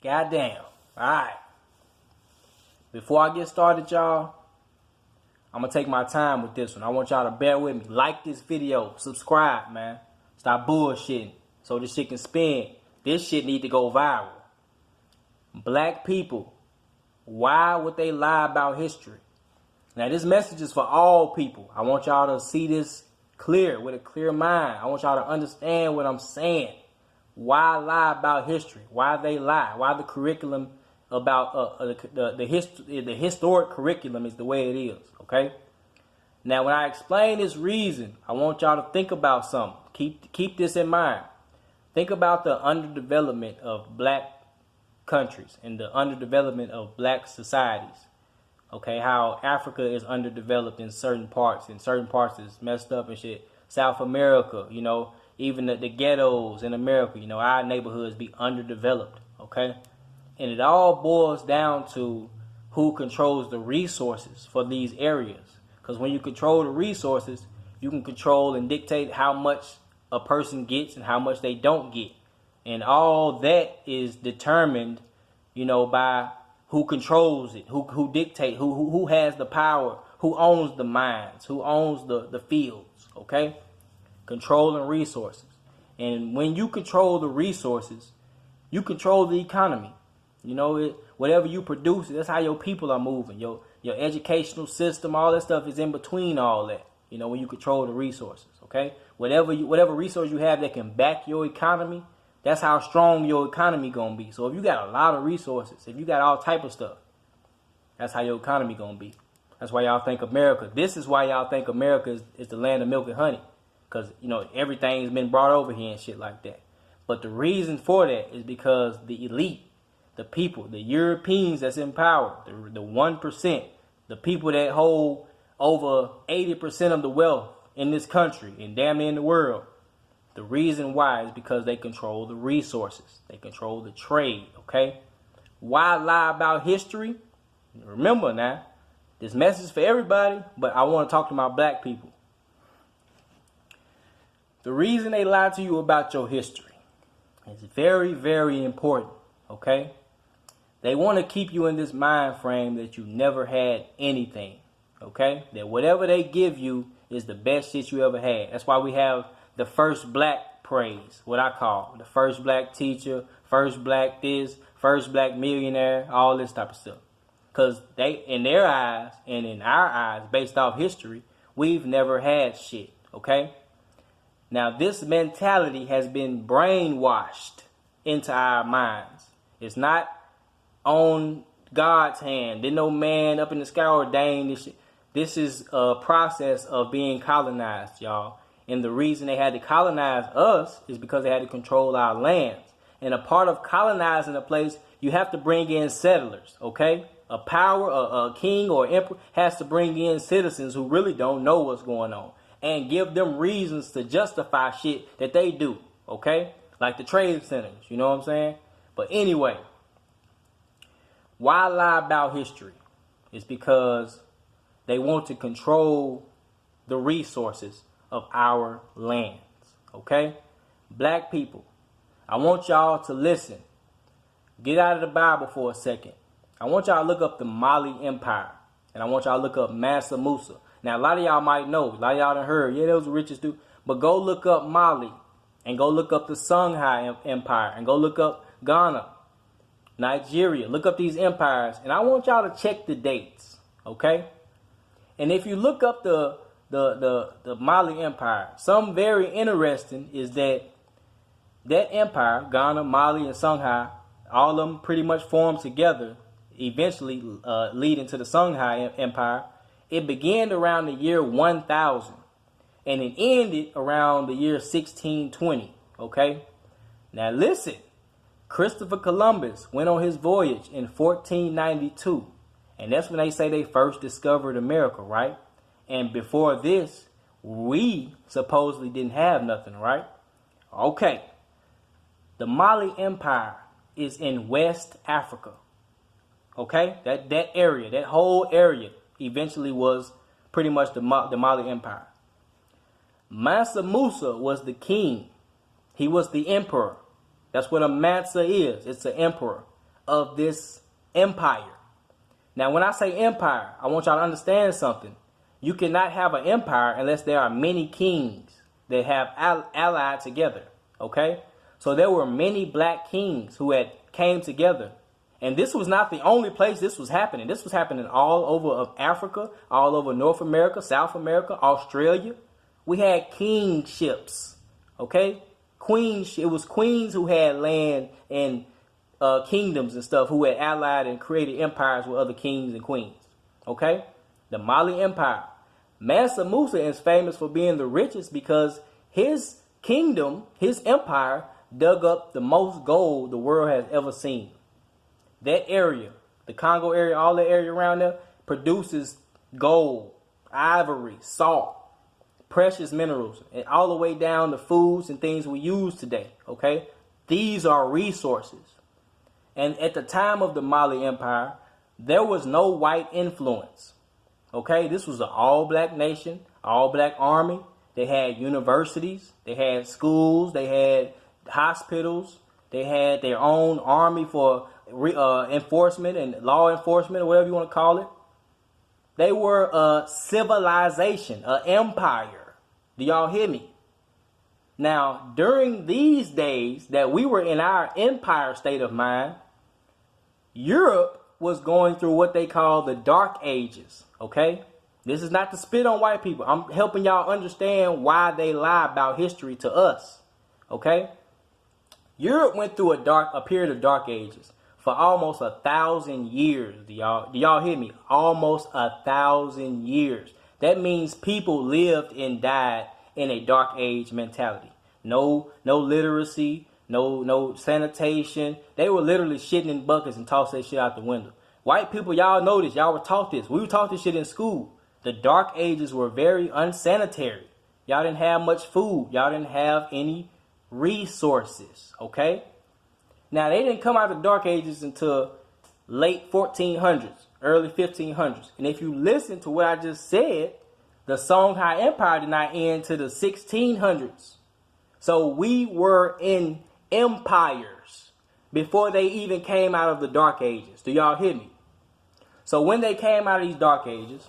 Goddamn. Alright. Before I get started, y'all, I'm going to take my time with this one. I want y'all to bear with me. Like this video. Subscribe, man. Stop bullshitting so this shit can spin. This shit need to go viral. Black people, why would they lie about history? Now, this message is for all people. I want y'all to see this clear, with a clear mind. I want y'all to understand what I'm saying. Why lie about history? Why they lie? Why the curriculum about the historic curriculum is the way it is, okay? Now, when I explain this reason, I want y'all to think about something. Keep this in mind. Think about the underdevelopment of black countries and the underdevelopment of black societies. Okay, how Africa is underdeveloped in certain parts, and certain parts is messed up and shit. South America, you know, even the ghettos in America, you know, our neighborhoods be underdeveloped, okay? And it all boils down to who controls the resources for these areas. Because when you control the resources, you can control and dictate how much a person gets and how much they don't get. And all that is determined, you know, by who controls it, who dictate, who has the power, who owns the mines, who owns the fields, okay? Controlling resources. And when you control the resources, you control the economy. You know, whatever you produce, that's how your people are moving. Your educational system, all that stuff is in between all that. You know, when you control the resources, okay? Whatever resource you have that can back your economy, that's how strong your economy gonna be. So if you got a lot of resources, if you got all type of stuff, that's how your economy gonna be. That's why y'all think America. This is why y'all think America is the land of milk and honey. Because, you know, everything's been brought over here and shit like that. But the reason for that is because the elite, the people, the Europeans that's in power, the 1%, the people that hold over 80% of the wealth in this country and damn near in the world, the reason why is because they control the resources. They control the trade, okay? Why lie about history? Remember now, this message is for everybody, but I want to talk to my black people. The reason they lie to you about your history is very, very important, okay? They want to keep you in this mind frame that you never had anything, okay? That whatever they give you is the best shit you ever had. That's why we have the first black praise, what I call the first black teacher, first black this, first black millionaire, all this type of stuff. Because they, in their eyes and in our eyes, based off history, we've never had shit, okay? Now, this mentality has been brainwashed into our minds. It's not on God's hand. There's no man up in the sky ordained this shit. This is a process of being colonized, y'all. And the reason they had to colonize us is because they had to control our lands. And a part of colonizing a place, you have to bring in settlers, okay? A power, a king or emperor has to bring in citizens who really don't know what's going on and give them reasons to justify shit that they do, okay? Like the trade centers, you know what I'm saying? But anyway, why lie about history? It's because they want to control the resources of our lands, okay? Black people, I want y'all to listen. Get out of the Bible for a second. I want y'all to look up the Mali Empire, and I want y'all to look up Mansa Musa. Now, a lot of y'all might know, a lot of y'all done heard, yeah, those richest dude, but go look up Mali, and go look up the Songhai Empire, and go look up Ghana, Nigeria. Look up these empires, and I want y'all to check the dates, okay? And if you look up the Mali Empire, something very interesting is that empire, Ghana, Mali, and Songhai, all of them pretty much formed together, eventually leading to the Songhai Empire. It began around the year 1000, and it ended around the year 1620, okay? Now listen, Christopher Columbus went on his voyage in 1492, and that's when they say they first discovered America, right? And before this, we supposedly didn't have nothing, right? Okay. The Mali Empire is in West Africa. Okay? That area, that whole area eventually was pretty much the Mali Empire. Mansa Musa was the king. He was the emperor. That's what a Mansa is. It's an emperor. of this empire. Now, when I say empire, I want y'all to understand something. You cannot have an empire unless there are many kings that have allied together. Okay? So there were many black kings who had came together. And this was not the only place this was happening. This was happening all over of Africa, all over North America, South America, Australia. We had kingships. Okay? Queens. It was queens who had land and kingdoms and stuff who had allied and created empires with other kings and queens. Okay? The Mali Empire. Mansa Musa is famous for being the richest because his kingdom, his empire, dug up the most gold the world has ever seen. That area, the Congo area, all the area around there, produces gold, ivory, salt, precious minerals, and all the way down to foods and things we use today. Okay? These are resources. And at the time of the Mali Empire, there was no white influence. Okay, this was an all-black nation, all-black army. They had universities, they had schools, they had hospitals, they had their own army for enforcement and law enforcement, or whatever you want to call it. They were a civilization, an empire. Do y'all hear me? Now, during these days that we were in our empire state of mind, Europe was going through what they call the Dark Ages, okay? This is not to spit on white people. I'm helping y'all understand why they lie about history to us, okay? Europe went through a period of Dark Ages for almost 1,000 years. Do y'all hear me? Almost 1,000 years. That means people lived and died in a Dark Age mentality. No literacy, no sanitation. They were literally shitting in buckets and tossing that shit out the window. White people, y'all know this. Y'all were taught this. We were taught this shit in school. The Dark Ages were very unsanitary. Y'all didn't have much food. Y'all didn't have any resources. Okay? Now, they didn't come out of the Dark Ages until late 1400s, early 1500s. And if you listen to what I just said, the Songhai Empire did not end to the 1600s. So we were in empires before they even came out of the Dark Ages. Do y'all hear me? So when they came out of these Dark Ages,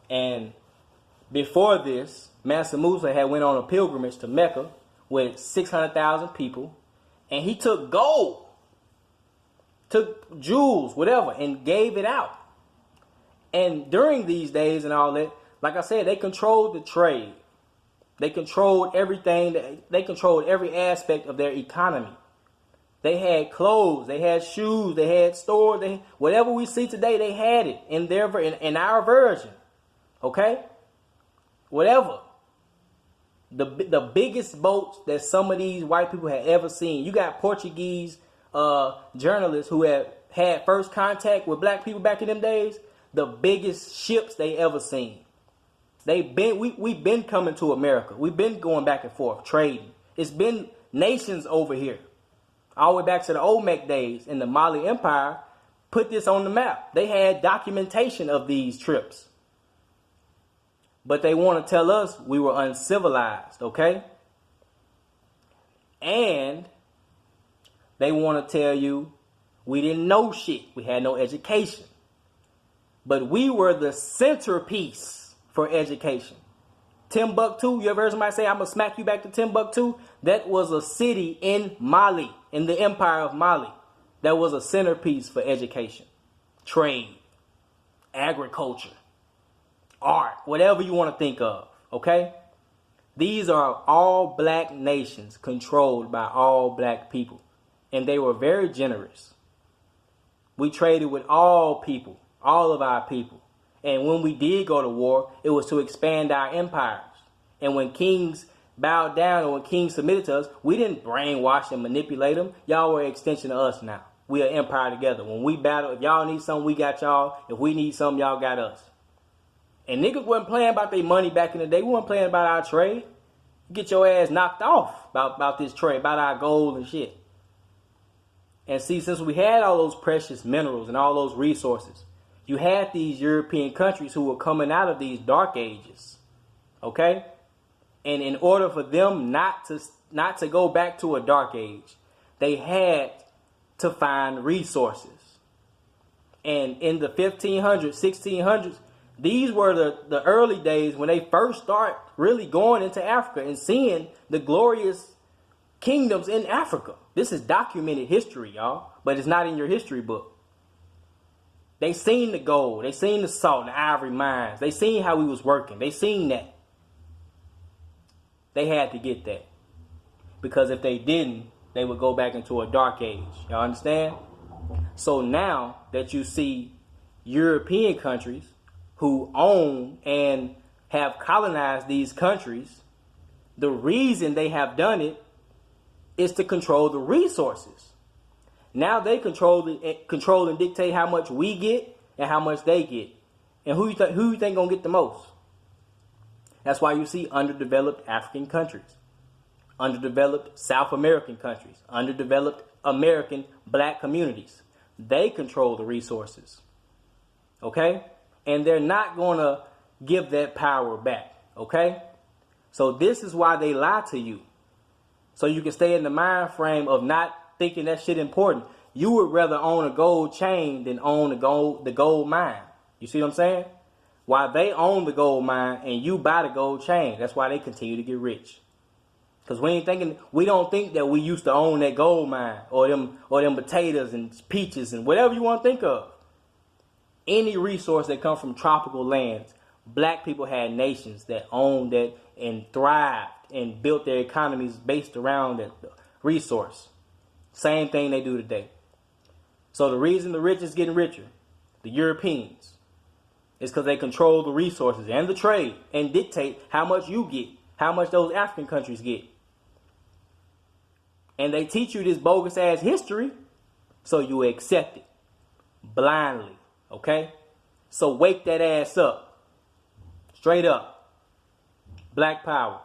and before this, Mansa Musa had went on a pilgrimage to Mecca with 600,000 people, and he took gold, took jewels, whatever, and gave it out. And during these days and all that, like I said, they controlled the trade. They controlled everything. They controlled every aspect of their economy. They had clothes, they had shoes, they had stores, whatever we see today, they had it in our version. Okay? Whatever. The biggest boats that some of these white people had ever seen. You got Portuguese journalists who had first contact with black people back in them days. The biggest ships they ever seen. We've been coming to America. We've been going back and forth, trading. It's been nations over here. All the way back to the Olmec days, in the Mali Empire, put this on the map. They had documentation of these trips. But they want to tell us we were uncivilized, okay? And they want to tell you we didn't know shit. We had no education. But we were the centerpiece for education. Timbuktu, you ever heard somebody say, I'm going to smack you back to Timbuktu? That was a city in Mali, in the empire of Mali. That was a centerpiece for education, trade, agriculture, art, whatever you want to think of, okay? These are all black nations controlled by all black people. And they were very generous. We traded with all people, all of our people. And when we did go to war, it was to expand our empires. And when kings bowed down or when kings submitted to us, we didn't brainwash and manipulate them. Y'all were an extension of us now. We are empire together. When we battle, if y'all need something, we got y'all. If we need something, y'all got us. And niggas wasn't playing about their money back in the day. We weren't playing about our trade. Get your ass knocked off about this trade, about our gold and shit. And see, since we had all those precious minerals and all those resources, you had these European countries who were coming out of these dark ages, okay? And in order for them not to go back to a dark age, they had to find resources. And in the 1500s, 1600s, these were the early days when they first start really going into Africa and seeing the glorious kingdoms in Africa. This is documented history, y'all, but it's not in your history book. They seen the gold. They seen the salt and the ivory mines. They seen how we was working. They seen that. They had to get that. Because if they didn't, they would go back into a dark age. Y'all understand? So now that you see European countries who own and have colonized these countries, the reason they have done it is to control the resources. Now they control and dictate how much we get and how much they get. And who you think gonna get the most? That's why you see underdeveloped African countries, underdeveloped South American countries, underdeveloped American black communities. They control the resources. Okay? And they're not gonna give that power back. Okay? So this is why they lie to you. So you can stay in the mind frame of not thinking that shit important. You would rather own a gold chain than own the gold mine. You see what I'm saying? While they own the gold mine and you buy the gold chain, that's why they continue to get rich. Because we don't think that we used to own that gold mine or them potatoes and peaches and whatever you want to think of. Any resource that comes from tropical lands, black people had nations that owned that and thrived and built their economies based around that resource. Same thing they do today. So the reason the rich is getting richer, the Europeans, is because they control the resources and the trade and dictate how much you get, how much those African countries get. And they teach you this bogus ass history so you accept it blindly, okay? So wake that ass up. Straight up. Black power.